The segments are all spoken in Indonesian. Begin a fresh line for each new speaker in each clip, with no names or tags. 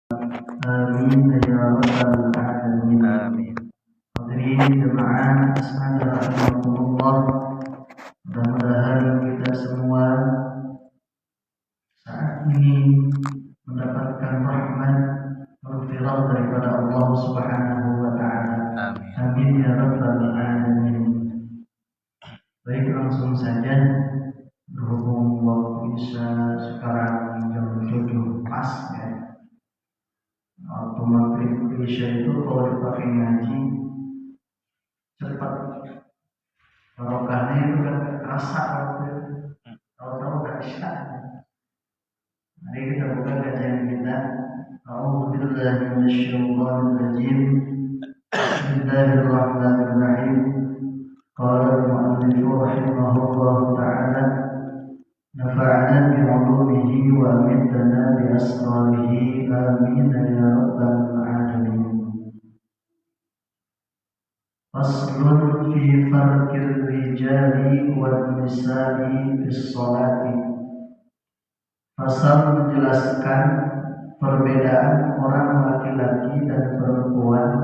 Amin ya rabbal alamin.
Amin.
Hadirin jemaah sekalian rahimakumullah. Mudah-mudahan kita semua saat ini mendapatkan rahmat maghfirah daripada Allah Subhanahu wa taala.
Amin.
Amin ya rabbal alamin. Baik, langsung saja, berhubung waktu Isya sekarang jam 7 pas ya. Waktu maghrib Isya itu kalau dipakai ngaji cepat, barokahnya itu kan kerasa waktu tahu-tahu gak Isya. Mari kita buka kajian kita. A'udzubillahi minasyaitonir rajim. Bismillahirrahmanirrahim. Qala al-mu'allif rahimahullahu ta'ala, nafa'ana bi'ulumihi wa amitana bi asrarihi, amin ya rabbal alamin. Faslun fi farqir rijali wan nisa'i fis sholati. Fasal menjelaskan perbedaan orang laki-laki dan perempuan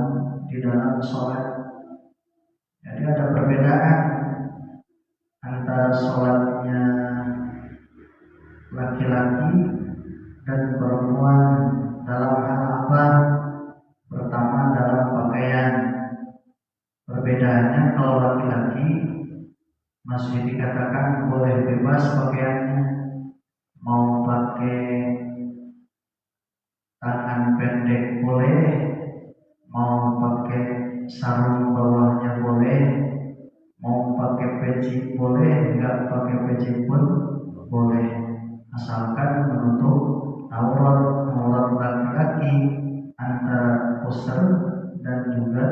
di dalam sholat. Jadi ada perbedaan antara sholatnya laki-laki dan perempuan dalam hal apa? Pertama, dalam pakaian. Perbedaannya, kalau laki-laki masih dikatakan boleh bebas pakaiannya, mau pakai tangan pendek boleh, mau pakai sarung bawahnya boleh, mau pakai peci boleh, enggak pakai peci pun boleh, asalkan menutup aurat laki-laki antara pusar dan juga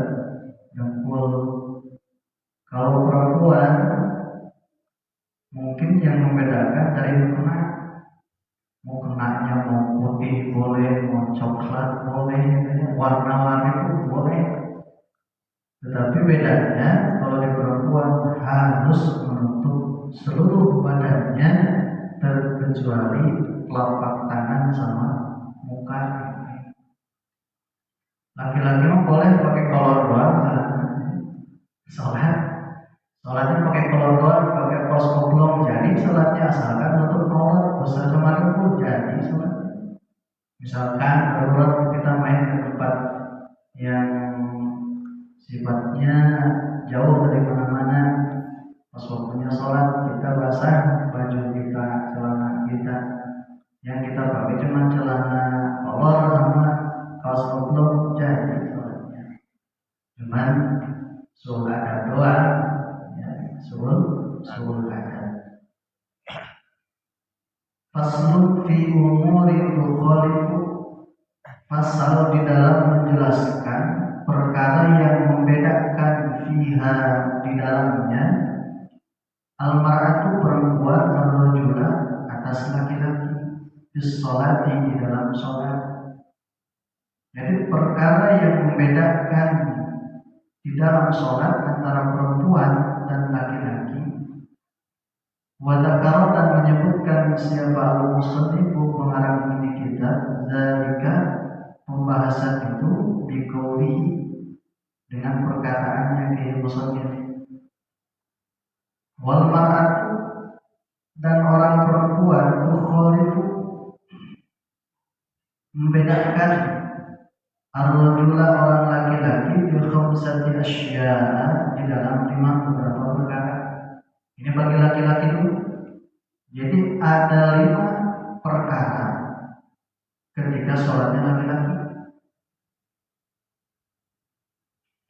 dengkul. Kalau perempuan mungkin yang membedakan dari mukena, mukenanya mau putih boleh, mau coklat boleh, warna-warni itu boleh. Tetapi bedanya kalau di perempuan harus menutup seluruh badannya terkecuali telapak tangan sama muka. Laki-laki mah boleh pakai kolor doang, sholatnya pakai kolor doang, pakai kaos oblong jadi sholatnya, asalkan nutup aurat besar kemarin pun jadi sholat. Misalkan darurat kita main ke tempat yang sifatnya jauh dari mana-mana, pas waktunya sholat kita basah baju kita, celana kita, yang kita pakai cuma celana kolor sama kaos oblong jadi sholatnya. Cuman sul adab doang, ya, sul adab. Faslun fi umuri tukhalifu. Pasal di dalam menjelaskan perkara yang membedakan fiha di dalamnya, al-mar'atu perempuan, ar-rajula atas laki-laki, bis sholati di dalam sholat. Jadi perkara yang membedakan di dalam sholat antara perempuan dan laki-laki. Wa dzakara, dan menyebutkan siapa al-musannifu pengarang ini kitab, zalika pembahasan itu biqauli dengan perkataannya ke musannif. Wal mar'atu, dan orang perempuan tukhalifu membedakan ar-rajula orang laki-laki bi khamsati asya'a di dalam 5 beberapa perkara. Ini bagi laki-laki dulu. Jadi ada 5 perkara ketika sholatnya laki-laki.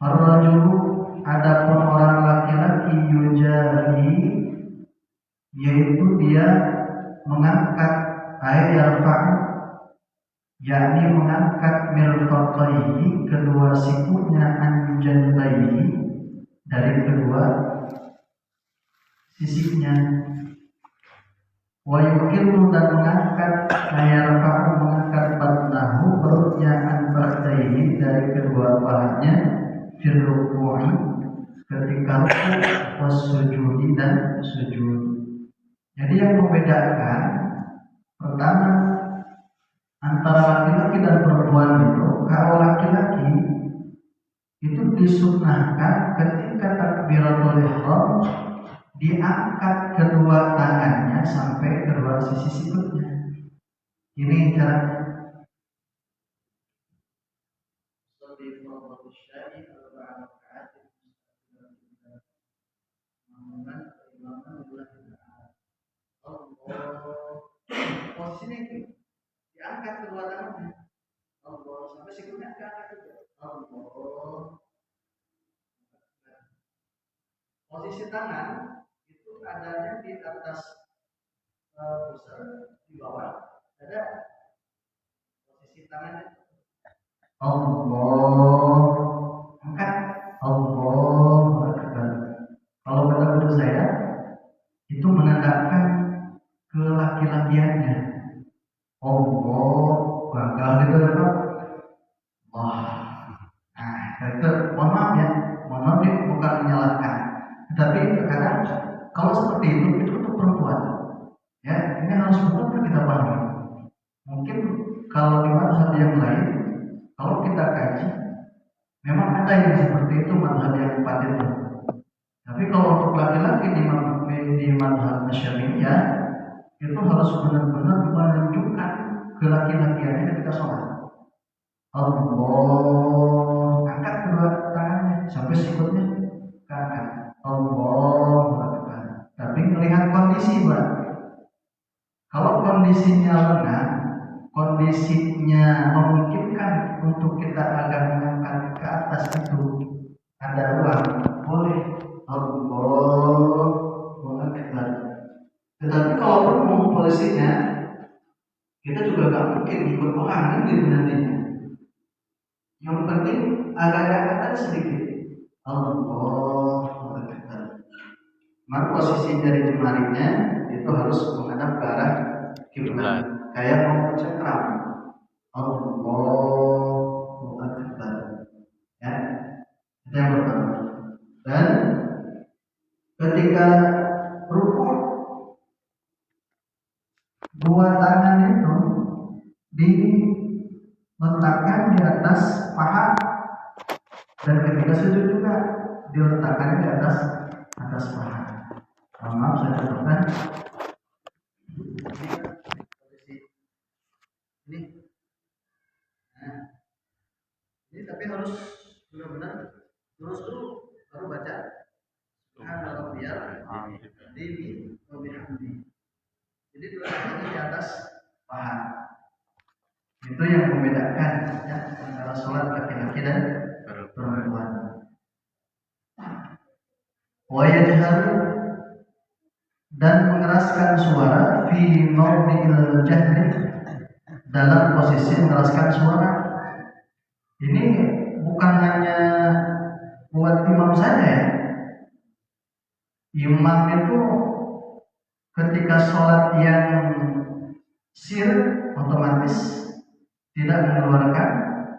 Ar-rajulu, adapun orang laki-laki, yujahi, yaitu dia mengangkat yarfa'u, yakni mengangkat mirfaqaihi, kedua sikunya, anjanbaihi, dari kedua sisinya. Wa yuqimu, dan mengangkat yarfa'u, mengangkat batnahu, perutnya, anba'daihi, dari kedua pahanya, fil ruku'i, ketika ruku, was sujudi, dan sujud. Jadi yang membedakan pertama antara laki-laki dan perempuan disunnahkan ketika takbiratul ihram diangkat kedua tangannya sampai kedua sisi sikutnya. Ini caranya. Posisinya itu diangkat kedua tangannya. Allah sampai sikutnya diangkat juga. Allah. Posisi tangan itu adanya di atas pusar, di bawah ada posisi tangannya. Allah angkat, Allah Akbar. Kalau kata guru saya itu menandakan kelaki-lakiannya. Allah gagal gitu kan? Wah, nah itu mohon maaf ya, mohon maaf ini bukan menyalahkan, tetapi terkadang kalau seperti itu untuk perempuan, ya ini harus benar-benar kita pahami. Mungkin kalau di mazhab yang lain, kalau kita kaji, memang ada yang seperti itu mazhab yang empat itu. Tapi kalau untuk laki-laki di mazhab Syafi'iyah itu harus benar-benar menunjukkan kelaki-lakiannya ketika sholat. Allah angkat kedua tangannya sampai sikutnya ke angkat. Allah Akbar. Tapi melihat kondisi, Pak. Kalau kondisinya lengah, kondisinya memungkinkan untuk kita agak mengangkat ke atas itu ada ruang, boleh. Allah Akbar. Tetapi kalau penuh polisinya, kita juga gak mungkin ikut orang kan gitu nantinya. Yang penting agak angkat sedikit. Allah Akbar. Maka posisi dari jemarinya itu harus menghadap ke arah kiblat, kayak mau cengkram. Allah Akbar. Ya, itu yang pertama. Dan ketika rukuk, dua tangan itu diletakkan di atas paha, dan ketika sujud juga diletakkan di atas paha. Maaf saya contohkan ini. Nah, ini tapi harus benar-benar lurus dulu baru baca Subhanallah dini wa bihamdi. Jadi letakkan di atas paha. Itu yang membedakan ya, antara sholat laki-laki dan perempuan. Wa yajharu, dan mengeraskan suara fi mawdi'il jahri, dalam posisi mengeraskan suara. Ini bukan hanya buat imam saja ya. Imam itu ketika sholat yang sir otomatis tidak mengeluarkan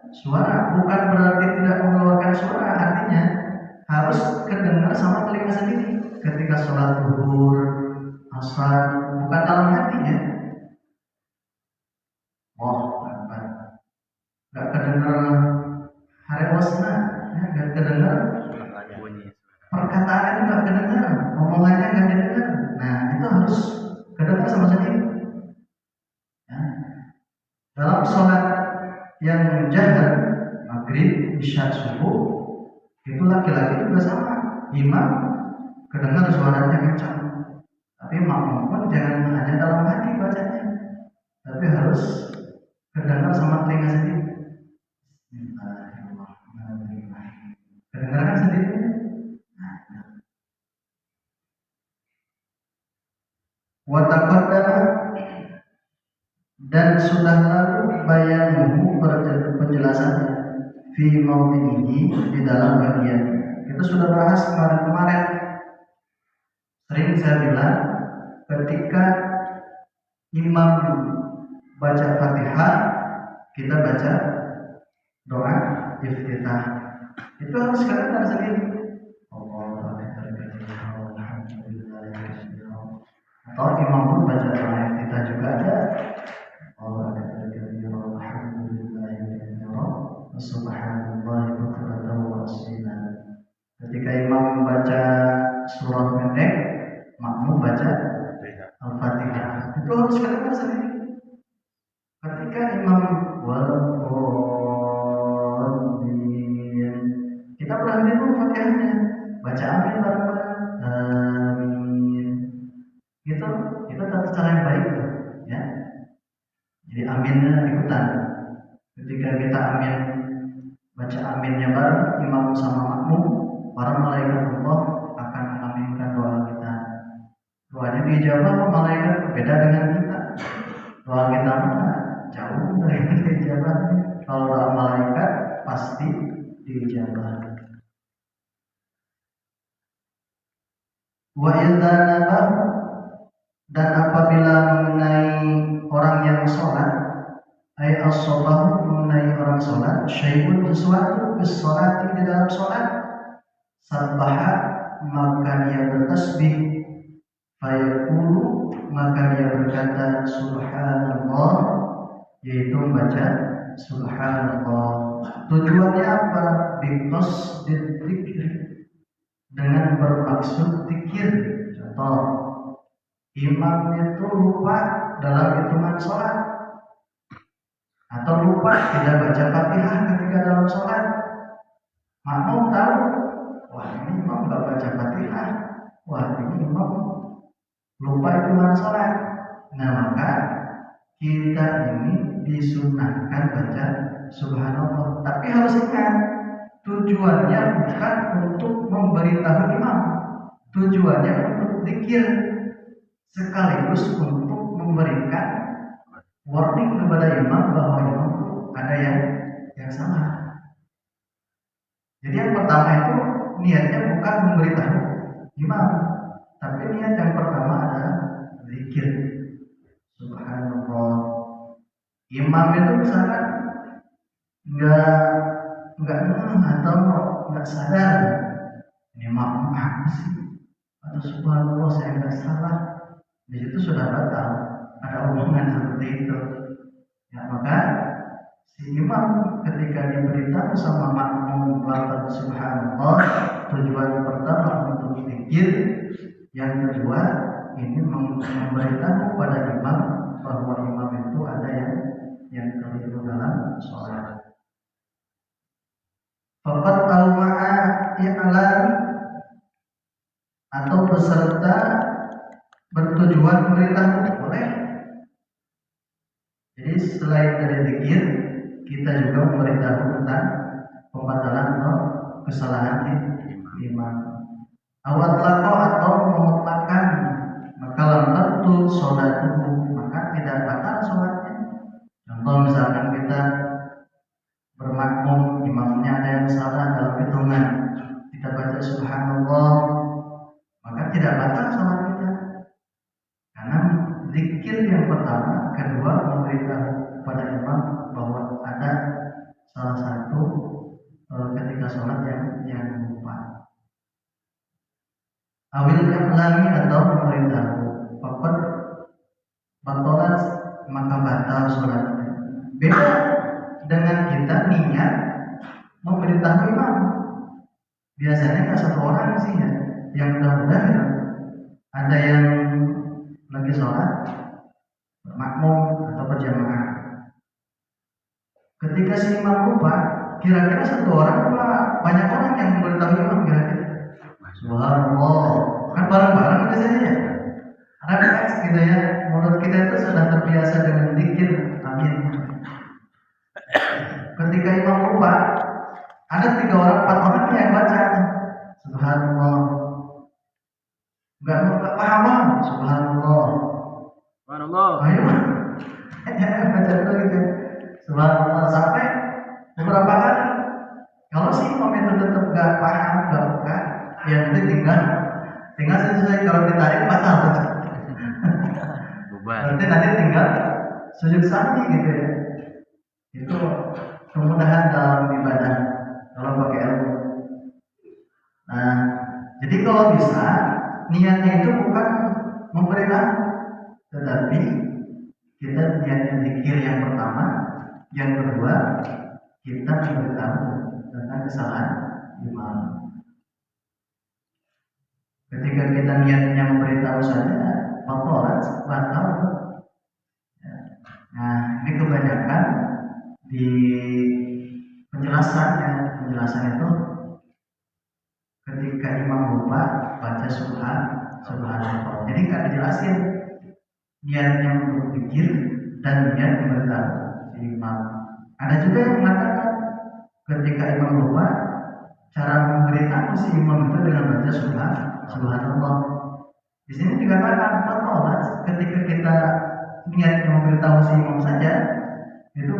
suara. Bukan berarti tidak mengeluarkan suara, artinya harus kedengar sama telinga sendiri. Ketika sholat zuhur, asar, bukan dalam hatinya. Oh, nggak kedengar harewasna, ya, nggak kedengar perkataannya, nggak kedengar omongannya, nggak kedengar. Nah, itu harus kedengar sama sendiri. Ya. Dalam sholat yang jahar, maghrib, isya, subuh, itu laki-laki juga sama. Imam kedengar suaranya kencang, tapi makmum pun jangan hanya dalam hati bacanya, tapi harus kedengar sama telinga sendiri. Kedengarkan sendiri. Wataqaddama, dan sudah lalu bayanuhu penjelasannya fi mawdihi, di dalam bagian. Kita sudah bahas kemarin. Sering saya bilang ketika imam baca Fatihah, kita baca doa iftitah. Itu harus kedengar sendiri. Atau imam pun baca doa iftitah juga ada. Subhanallah bukratan wa asila. Ketika kita amin, baca aminnya bareng imam sama makmum, para malaikat Allah akan mengaminkan doa kita. Doanya dijawab sama malaikat beda dengan kita. Doa kita mah jauh dari dijawabnya. Kalau doa malaikat pasti dijawab. Wa idza nabah, dan apabila mengenai orang yang sholat, ay as-salah, mengenai orang sholat, syai'un sesuatu bis-sholati di dalam sholat, sabbaha, maka dia bertasbih, fayaqulu, maka dia berkata subhanallah, yaitu membaca subhanallah. Tujuannya apa? Biqasdid dzikr, dengan bermaksud zikir. Contoh, imam itu lupa dalam hitungan sholat, atau lupa tidak baca Fatihah ketika dalam sholat. Makmum tahu, wah ini imam nggak baca Fatihah, wah ini imam lupa hitungan sholat. Nah maka kita ini disunahkan baca subhanallah, tapi harus ingat tujuannya bukan untuk memberitahu imam, tujuannya untuk zikir sekaligus untuk memberikan warning kepada imam bahwa imam itu ada yang salah. Jadi yang pertama itu niatnya bukan memberitahu imam, tapi niat yang pertama adalah zikir subhanallah. Imam itu misalkan nggak atau nggak sadar, ini makmum apa sih, atau subhanallah saya nggak salah, di situ sudah batal, ada hubungan seperti itu. Ya maka si imam ketika diberitahu sama makmum melakukan subhanallah, tujuan pertama untuk zikir, yang kedua ini memberitahu pada imam bahwa imam itu ada yang keliru dalam sholat. Fakat al-ma'a i'lan, atau peserta bertujuan memberitahu boleh. Jadi selain dari zikir, kita juga memberitahu tentang pembatalan atau kesalahan imam. Awat lako, atau memutlakkan, maka lantatul sholatuhu, maka tidak batal sholatnya. Contoh misalkan kita bermakmum, imamnya ada yang salah dalam hitungan, kita baca subhanallah, maka tidak batal sholat kita, karena zikir yang pertama, kedua memberitahu pada imam bahwa ada salah satu ketika sholat yang lupa. Awil i'lami, atau memberitahu, fakat batalat, maka batal sholatnya. Beda dengan kita niat memberitahu imam. Biasanya nggak satu orang sih ya, yang mudah-mudahan ada yang lagi sholat bermakmum atau berjamaah. Ketika si imam lupa, kira-kira satu orang apa banyak orang yang memberitahu imam kira-kira? Subhanallah, kan bareng-bareng biasanya ya. Refleks gitu ya, mulut kita itu sudah terbiasa dengan zikir amin. Ketika imam lupa, ada 3 orang 4 orang yang baca subhanallah, nggak paham subhanallah, ayo baca dulu gitu subhanallah sampai beberapa kali. Kalau si imam itu tetap nggak paham, nggak buka, ya nanti tinggal selesai, kalau ditarik batal. Berarti nanti tinggal sujud sahwi gitu ya. Itu kemudahan dalam ibadah kalau pakai ilmu. Nah, jadi kalau bisa niatnya itu bukan memberitahu, tetapi kita niatnya zikir yang pertama, yang kedua kita memberitahu tentang kesalahan imam. Ketika kita niatnya memberitahu saja, batal. Nah, ini kebanyakan di penjelasan itu ketika imam lupa baca subhanallah. Jadi nggak dijelasin niatnya untuk zikir dan niat memberitahu imam. Ada juga yang mengatakan ketika imam lupa, cara memberitahu si imam itu dengan baca subhanallah. Di sini dikatakan fatolat ketika kita niat memberitahu si imam saja itu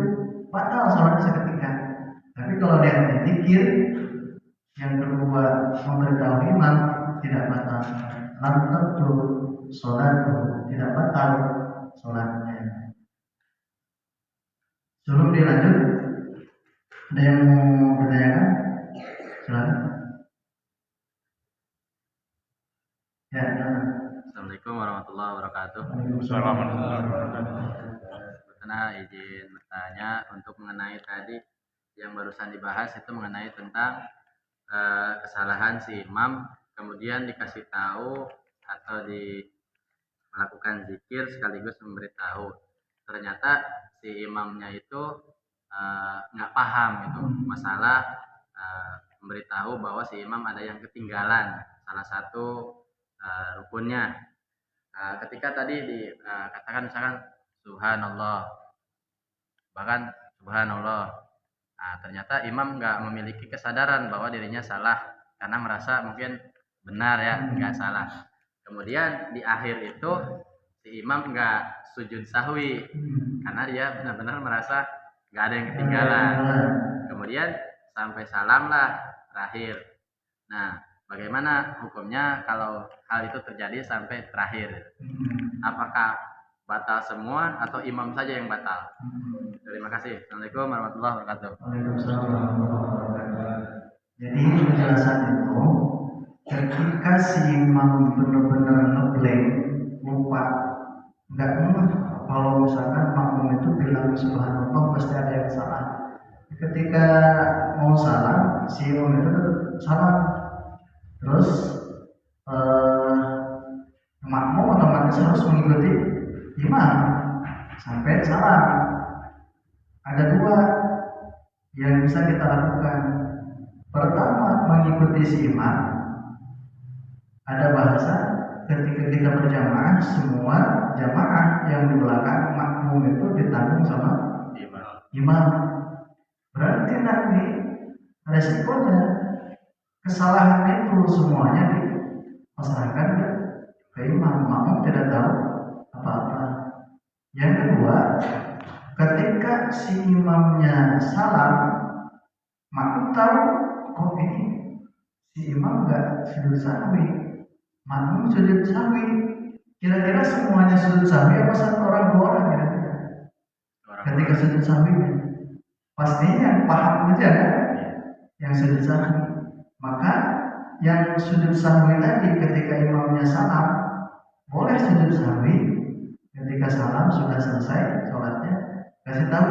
batal sholatnya seketika. Tapi kalau dia zikir yang kedua memberitahu imam tidak batal. Lantas sholat tidak batal sholatnya. Sebelum dilanjut, ada yang mau bertanyakan? Silakan. Ya,
Assalamualaikum warahmatullahi wabarakatuh. Karena izin bertanya untuk mengenai tadi yang barusan dibahas itu mengenai tentang kesalahan si imam, kemudian dikasih tahu atau melakukan zikir sekaligus memberitahu. Ternyata si imamnya itu nggak paham itu masalah memberitahu bahwa si imam ada yang ketinggalan salah satu rukunnya. Ketika tadi dikatakan misalkan subhanallah, bahkan subhanallah, ternyata imam nggak memiliki kesadaran bahwa dirinya salah karena merasa mungkin benar ya, nggak salah. Kemudian di akhir itu si imam nggak sujud sahwi karena dia benar-benar merasa nggak ada yang ketinggalan. Kemudian sampai salam lah terakhir. Nah, bagaimana hukumnya kalau hal itu terjadi sampai terakhir? Apakah batal semua atau imam saja yang batal? Terima kasih. Assalamualaikum warahmatullahi wabarakatuh.
Waalaikumsalam warahmatullahi wabarakatuh. Jadi penjelasan itu ketika si imam benar-benar ngeblank, lupa, nggak kalau misalkan makmum itu bilang subhanallah pasti ada yang salah. Ketika mau salam, si imam itu tetap salam. Terus makmum otomatis harus mengikuti imam sampai salam. Ada dua yang bisa kita lakukan. Pertama, mengikuti si imam. Ada bahasa ketika kita berjamaah, semua jamaah yang di belakang makmum itu ditanggung sama imam. Berarti nanti resikonya kesalahan itu semuanya dipasrahkan ke imam. Makmum tidak tahu apa-apa. Yang kedua, ketika si imamnya salam, makmum tahu kok ini si imam nggak sujud sahwi, makmum sujud sahwi. Kira-kira semuanya sujud sahwi apa satu orang dua orang kira-kira? Ketika sujud sahwi, pastinya yang paham aja kan, yang sujud sahwi. Maka yang sujud sahwi tadi ketika imamnya salam boleh sujud sahwi. Ketika salam sudah selesai sholatnya, kasih tahu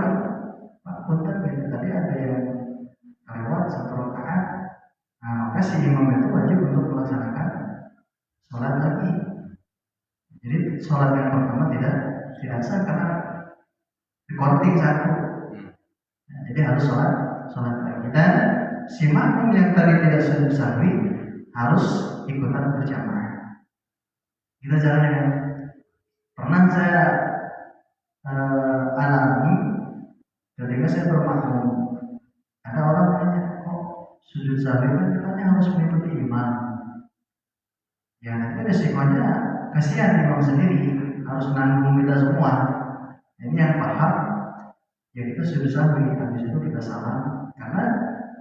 Pak punten gitu, tadi ada yang lewat satu rakaat. Nah, maka si imam itu wajib untuk melaksanakan sholat lagi. Jadi sholat yang pertama tidak sah karena recording satu. Nah, jadi harus sholat lagi. Dan si makmum yang tadi tidak sujud sahwi harus ikutan berjamaah. Kita caranya pernah saya alami ketika saya bermakmum, ada orang nanya, kok sujud sahwi kan katanya harus mengikuti imam. Ya nanti resikonya kasihan imam sendiri harus nanggung kita semua. Ini yang paham, ya kita sujud sahwi, habis itu kita salam. Karena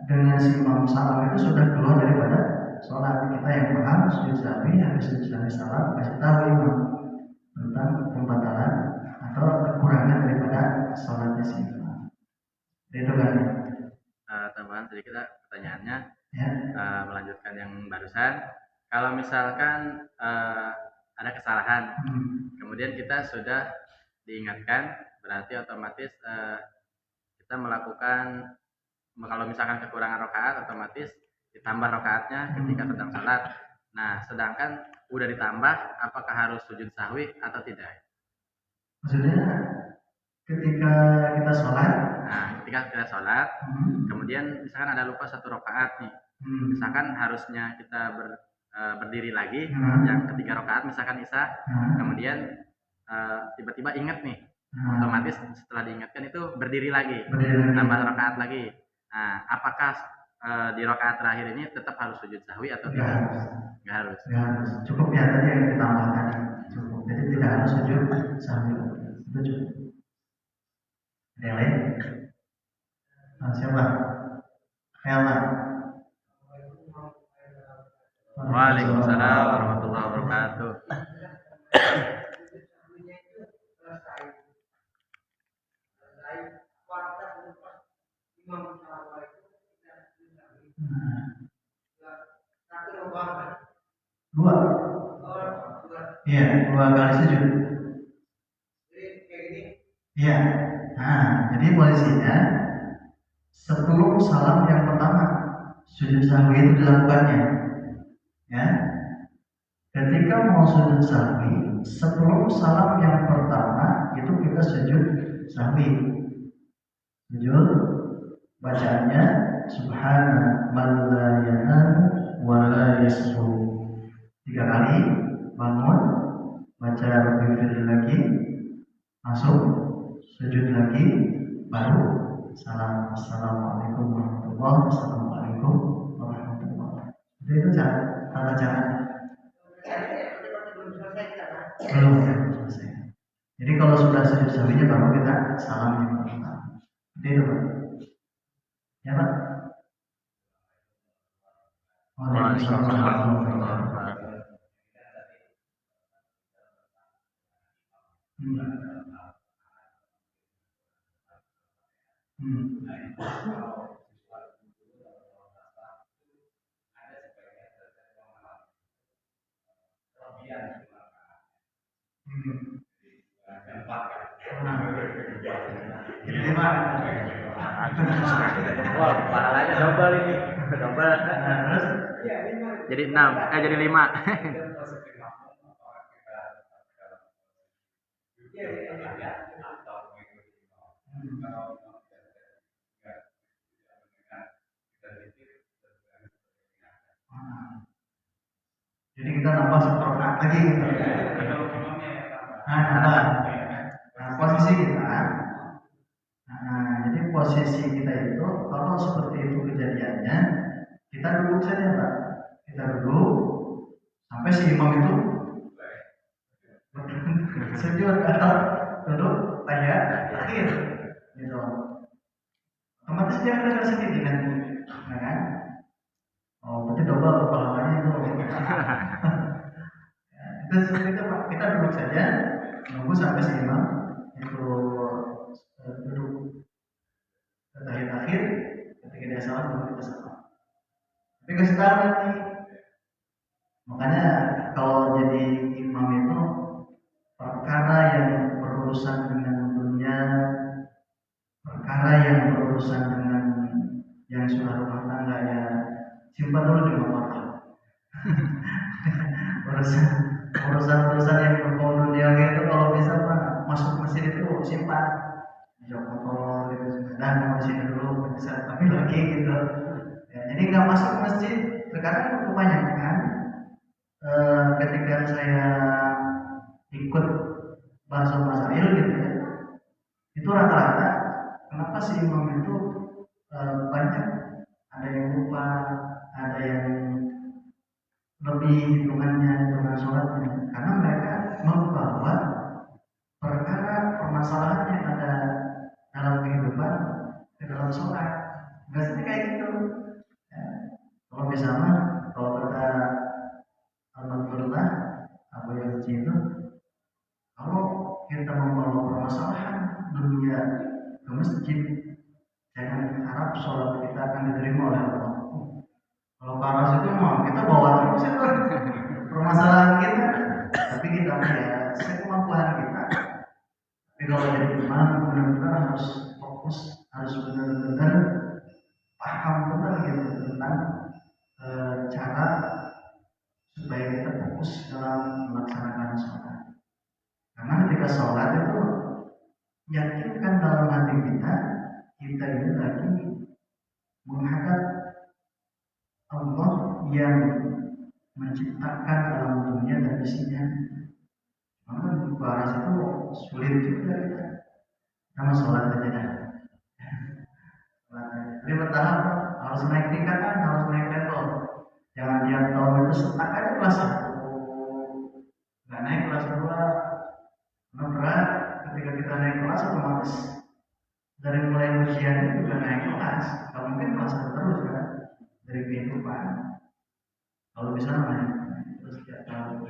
dengan si imam salam itu sudah keluar daripada sholat. Kita yang paham sujud sahwi, habis sujud sahwi salam, kasih tahu imam tentang pembatalan atau kekurangan daripada sholatnya si imam. Itu kan?
Tambahan sedikit pertanyaannya,
Ya.
Melanjutkan yang barusan. Kalau misalkan ada kesalahan, kemudian kita sudah diingatkan, berarti otomatis kita melakukan, kalau misalkan kekurangan rakaat, otomatis ditambah rakaatnya ketika sedang sholat. Nah, sedangkan udah ditambah, apakah harus sujud sahwi atau tidak?
Maksudnya ketika kita sholat,
kemudian misalkan ada lupa satu rakaat nih, misalkan harusnya kita berdiri lagi yang ketiga rakaat, misalkan isya, kemudian tiba-tiba ingat nih otomatis setelah diingatkan itu berdiri lagi,
Berdiri lagi.
tambah rakaat lagi. Nah, apakah di rakaat terakhir ini tetap harus sujud sahwi atau
Nggak
tidak?
harus.
Nggak harus.
Nggak harus. Cukup ya tadi yang ditambah tadi. Cukup. Jadi tidak harus sujud sahwi. Itu cukup. Ada yang lain? Nah, siapa? Khayalna.
Waalaikumsalam warahmatullahi wabarakatuh.
Dua. Iya, dua kali sujud. Iya. Nah, jadi posisinya sebelum salam yang pertama sujud sahwi itu dilakukannya. Ya. Ketika mau sujud sahwi, sebelum salam yang pertama itu kita sujud sahwi. Sujud bacaannya subhana man la yanamu wa la yasbu. 3 kali bangun, baca rabbil lagi, masuk sujud lagi, baru salam. Assalamualaikum warahmatullahi wabarakatuh. Assalamualaikum warahmatullahi wabarakatuh. Jadi itu tata cara. Belum selesai. Jadi kalau sudah sujud sahwinya baru kita salam yang pertama. Jadi itu Pak. Ya Pak. Waalaikumsalam warahmatullahi wabarakatuh. Jadi 5.
Wah, pahalanya double ini. Double.
Terus
Jadi 6, jadi 5.
jadi kita nambah 1 rakaat lagi gitu. Nah, posisi kita. Nah, jadi posisi kita itu kalau seperti itu kejadiannya, kita duduk saja Pak. Kita duduk sampai si imam itu sujud atau duduk tahiyat akhir gitu. Otomatis dia akan sendiri nanti, ya kan? Oh, berarti double pahalanya itu. Terus kita duduk saja, nunggu sampai si imam itu duduk tahiyat akhir. Ketika dia salam baru kita salam. Tapi kasih tahu nanti. Makanya kalau jadi imam itu perkara yang berurusan dengan dunia, perkara yang berurusan dengan yang sudah rumah tangga ya simpan dulu di motor. urusan yang berbau dunia gitu kalau bisa Pak masuk masjid itu simpan jauh motor gitu dan di sini dulu bisa tapi lagi gitu ya, jadi nggak masuk masjid. Sekarang kebanyakan ketika saya ikut bahasa masail gitu ya, itu rata-rata kenapa sih imam itu banyak ada yang lupa, ada yang lebih hitungan sholatnya karena mereka membawa perkara permasalahan yang ada dalam kehidupan ke dalam sholat. Biasanya kayak gitu ya. Kalau misalnya kalau kata alhamdulillah Abu Yazid itu kalau kita membawa permasalahan dunia ke masjid, jangan harap sholat kita akan diterima oleh Allah. Kalau paras itu mau kita bawa terus itu permasalahan kita, tapi kita ya sekemampuan kita. Tapi kalau jadi imam benar-benar harus fokus, harus benar-benar paham benar gitu tentang cara supaya kita fokus dalam melaksanakan sholat. Karena ketika sholat itu yakinkan dalam hati kita ini lagi menghadap Allah yang menciptakan alam dunia dan isinya. Karena baras itu sulit juga kita. sama sholat aja dah. Sholat aja. Tapi bertahap harus naik tingkatan, harus naik level. Jangan tiap tahun itu stuck aja kelas 1, nggak naik kelas 2. Karena berat, ketika kita naik kelas otomatis dari mulai ujiannya juga naik kelas. Kalau mungkin kelas 1 terus kan dari kehidupan. Kalau bisa naik terus tiap tahun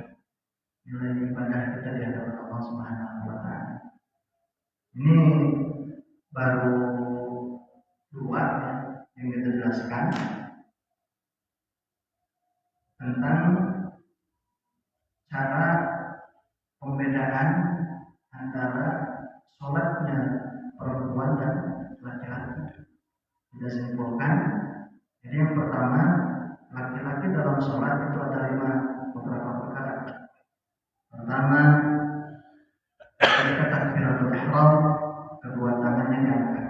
nilai ibadah kita di hadapan Allah Subhanahu wa Ta'ala. Ini baru 2 ya, yang kita jelaskan tentang cara pembedaan antara sholatnya perempuan dan laki-laki. Kita simpulkan, jadi yang pertama, laki-laki dalam sholat itu ada 5 beberapa perkara. Pertama, ketika takbiratul ihram, kedua tangannya diangkat,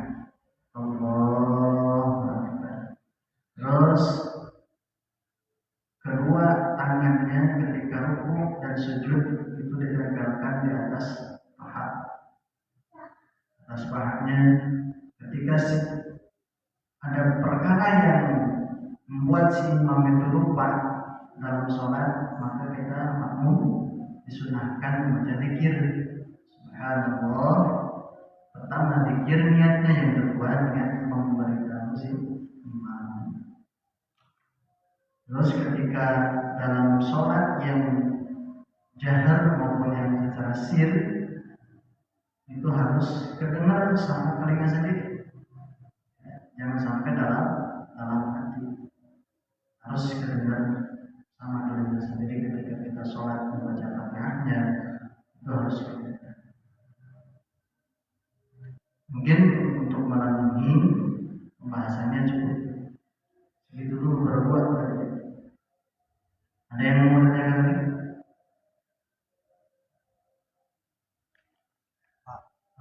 Allahu Akbar. Terus kedua tangannya ketika rukuk dan sujud itu ditempelkan di atas paha, atas pahanya. Ketika ada perkara yang membuat si imam itu lupa dalam sholat, maka kita makmum disunahkan membaca zikir. Subhanallah. Pertama zikir niatnya, yang kedua niat memberitahu si imam. Terus ketika dalam sholat yang jahar maupun yang secara sir itu harus kedengar sama telinga sendiri, jangan sampai dalam hati, harus kedengar sama telinga sendiri. Ketika kita sholat membaca Fatihahnya itu harus kedengar. Mungkin untuk malam ini pembahasannya cukup segitu dulu, berbuat tadi. Ada yang mau bertanya lagi?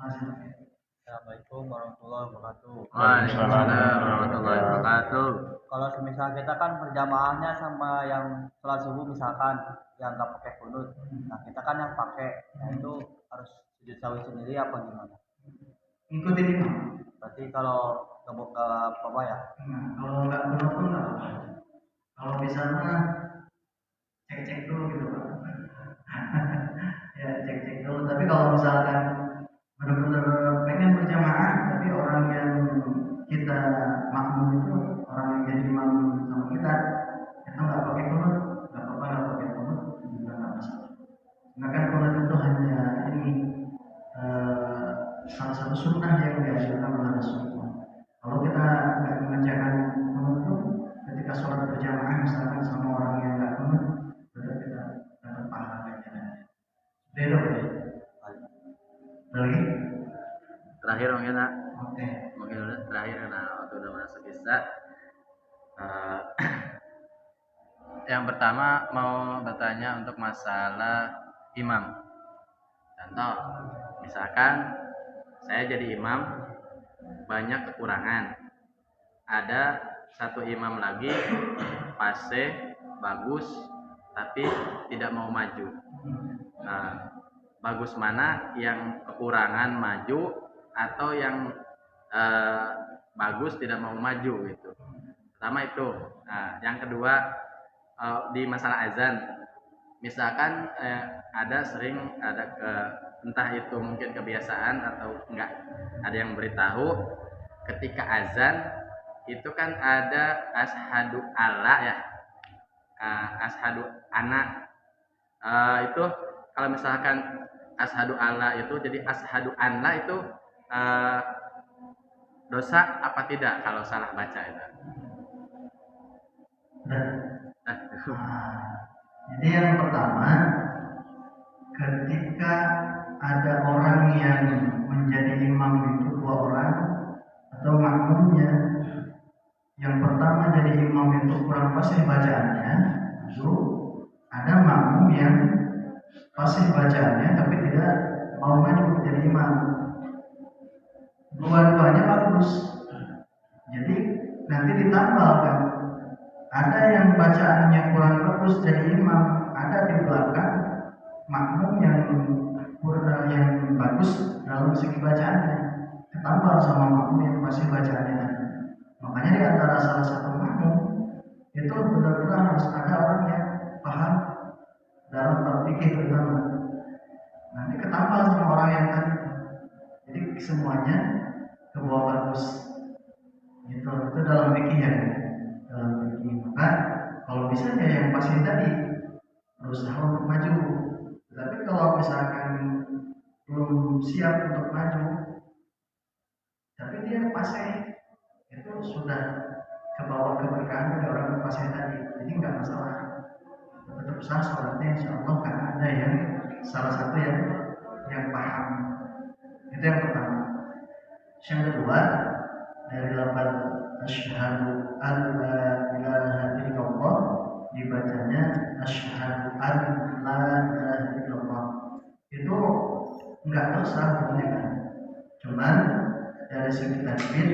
Assalamualaikum warahmatullahi wabarakatuh.
Waalaikumsalam warahmatullahi wabarakatuh.
Kalau semisal kita kan berjamaahnya sama yang sholat subuh misalkan yang nggak pakai kunut, nah kita kan yang pakai, nah itu harus sujud sawi sendiri apa gimana?
Ikutin imam.
Berarti kalau ke apa ya?
Nah, kalau nggak kunut pun nggak apa. Kalau bisa mah cek dulu gitu Pak. Ya cek dulu. Tapi kalau misalkan benar-benar pengen berjamaah, tapi orang yang kita makmum itu orang yang jadi imam sama kita nggak pakai kunut, nggak apa-apa, nggak pakai kunut juga nggak masalah. Karena kan kunut itu hanya ini salah satu sunnah yang diajarkan oleh Rasulullah. Kalau kita nggak mengerjakan kunut itu ketika sholat berjamaah misalkan sama orang yang nggak kunut, berarti kita dapat pahalanya. Beda ya. Lagi?
Terakhir mungkin nak.
Oke.
Mungkin udah terakhir karena waktu udah masuk bisa. Yang pertama mau bertanya untuk masalah imam. Contoh, misalkan saya jadi imam, banyak kekurangan. Ada satu imam lagi fase bagus tapi tidak mau maju. Nah, bagus mana, yang kekurangan maju atau yang bagus tidak mau maju gitu. Pertama itu. Nah, yang kedua di masalah azan, misalkan ada entah itu mungkin kebiasaan atau enggak, ada yang beritahu ketika azan itu kan ada ashadu alla ya, ashadu ana, itu kalau misalkan ashadu alla itu jadi ashadu anla itu dosa apa tidak kalau salah baca itu?
Jadi yang pertama, ketika ada orang yang menjadi imam itu 2 orang atau makmumnya, yang pertama jadi imam itu kurang fasih bacaannya, lalu ada makmum yang fasih bacaannya tapi tidak mau maju menjadi imam. Dua-duanya bagus, jadi nanti ditambahkan. Ada yang bacaannya kurang bagus jadi imam, ada di belakang makmum yang bagus dalam segi bacaannya. ketampal sama makmum yang masih bacaannya tadi. Makanya di antara salah satu makmum itu benar-benar harus ada orang yang paham dalam bab fikih terutama. Nanti ketampal sama orang yang tadi. Jadi semuanya ke bawah bagus. Itu dalam fikih ya. Dalam fikih. Maka kalau bisa ya yang pasti tadi berusaha untuk maju. Tapi kalau misalkan belum siap untuk maju, tapi dia pasai, itu sudah ke bawah keberkahan dari orang pasai tadi. Jadi nggak masalah. Tetap sah sholatnya insya Allah karena ada yang salah satu yang paham. Itu yang pertama. Yang kedua, dari lafaz asyhadu an la ilaha illallah dibacanya asyhadu an la ilaha illallah. Itu enggak dosa hukumnya kan. Cuman dari segi tajwid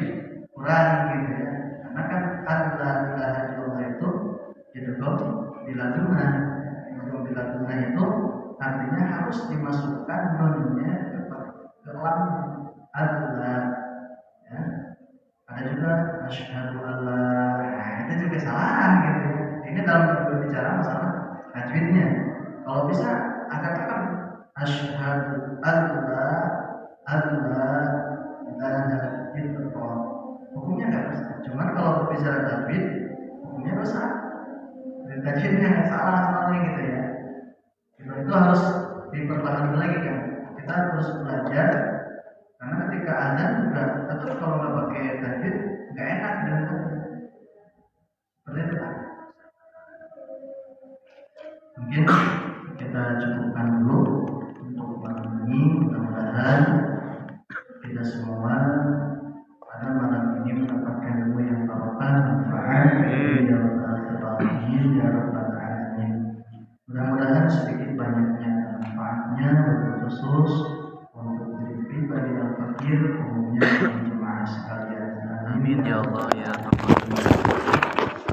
kurang gitu ya. Karena kan an la ilaha illallah itu idgham biladuna. Idgham biladuna itu artinya harus dimasukkan nunnya ke lam Allah ya. Ada juga asyhadu alla, nah, itu juga salah gitu ya. Ini dalam berbicara masalah tajwidnya. Kalau bisa agak tekan asyhadu alla ilaha illallah. Hukumnya enggak dosa. Cuman kalau berbicara tajwid hukumnya dosa. Dan tajwidnya salah soalnya gitu ya. Itu harus dipertahankan lagi kan. Kita terus belajar. Karena ketika azan juga tetap kalau nggak pakai tajwid nggak enak dan seperti itu kan. Mungkin kita cukupkan dulu untuk malam ini. Mudah-mudahan kita semua pada malam ini mendapatkan ilmu yang barokah, manfaat, ya rabbal alamin, ya rabbal alamin. Mudah-mudahan sedikit banyaknya manfaatnya berkhusus untuk diri pribadi dan fakir, umumnya jemaah sekalian.
Amin ya Allah ya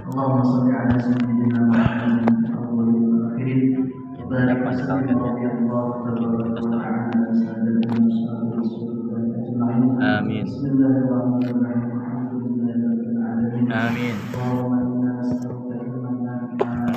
Allahumma sholli ala sayyidina Muhammadin awwalil wa akhirin. Barik wa sallim wa
Amin.
Bismillahirrahmanirrahim. Alhamdulillahirabbil alamin.
Amin.
Allahumma inna nas'aluka ilman nafi'an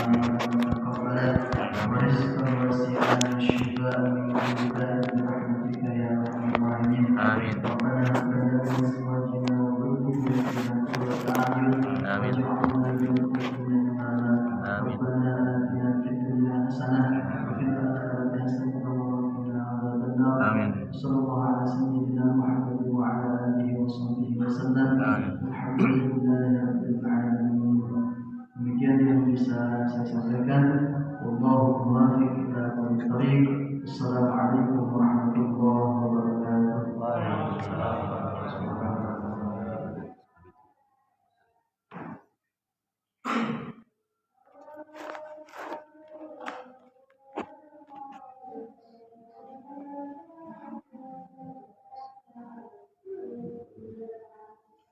wa rizqan wasi'an wa shifaa'an min kulli da'in bi rahmatika ya arhamar rahimin.
Amin.
Rabbana hab lana min azwajina wa dhurriyyatina qurrata a'yun
Amin.
waj'alna lil muttaqina imama.
Amin.
Rabbana atina fid dunya hasanah wa fil akhirati hasanah wa qina adzabannar.
Amin.
Sallallahu ala sayyidina Muhammad wa ala alihi wa sahbihi wasallam.
Amin.
Alhamdulillahirabbil alamin. Demikian yang bisa saya sampaikan. Wallahu muwaffiq ila aqwamit thoriq. Assalamualaikum warahmatullahi wabarakatuh.
Waalaikumsalam.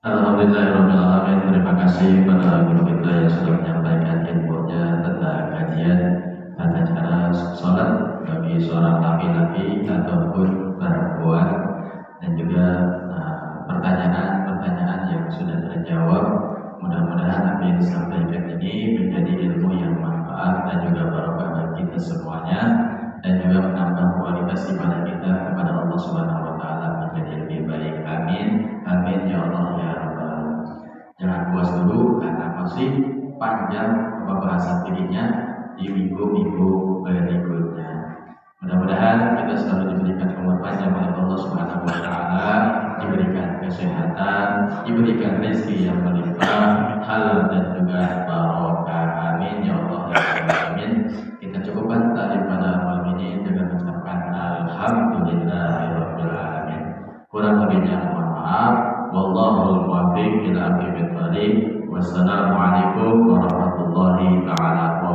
Alhamdulillahirrahmanirrahim. Terima kasih kepada guru kita yang sudah menyampaikan ilmunya tentang kajian tata cara sholat bagi seorang laki-laki ataupun perempuan, dan juga pertanyaan-pertanyaan yang sudah terjawab. Mudah-mudahan apa yang disampaikan ini menjadi ilmu yang manfaat dan juga barokah bagi kita semuanya, dan juga menambah kualitas ibadah kita kepada Allah Subhanahu wa taala menjadi lebih baik. Amin. Amin ya Allah ya Rabbal. Jangan puas dulu karena masih panjang pembahasan fikihnya di minggu-minggu berikutnya. Mudah-mudahan kita selalu diberikan umur panjang oleh Allah Subhanahu wa taala, diberikan kesehatan, diberikan rezeki yang melimpah, halal dan juga barokah. Amin ya Allah ya Rabbal alamin. Kita cukupkan tadi pada malam ini dengan mengucapkan alhamdulillahirabbil alamin. Kurang lebihnya mohon maaf. Wallahul muwaffiq ila aqwamit thoriq. Wassalamualaikum warahmatullahi taala wabarakatuh.